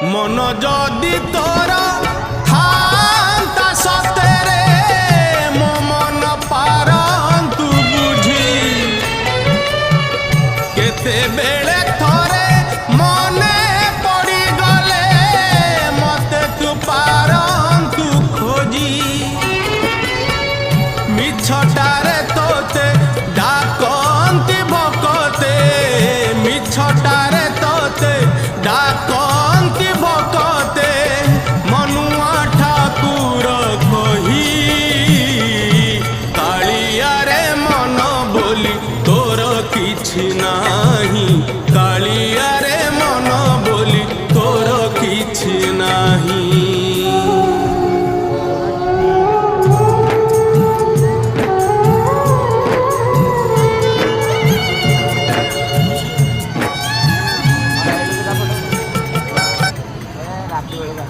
मन जदि तोर थांता सतेरे मो मन पारंतु बुझी केते बेले थरे मने पड़ी गले मते तू पारंतु खोजी मिछटारे तोते डाकंती भकते मिछटारे तोते डाकंती भकते मनुआ ठाकुर कही कालिया रे मन बोली तोर किछि नाही कालिया रे मन बोली तोर किछि नाही। রাত্রিবেলা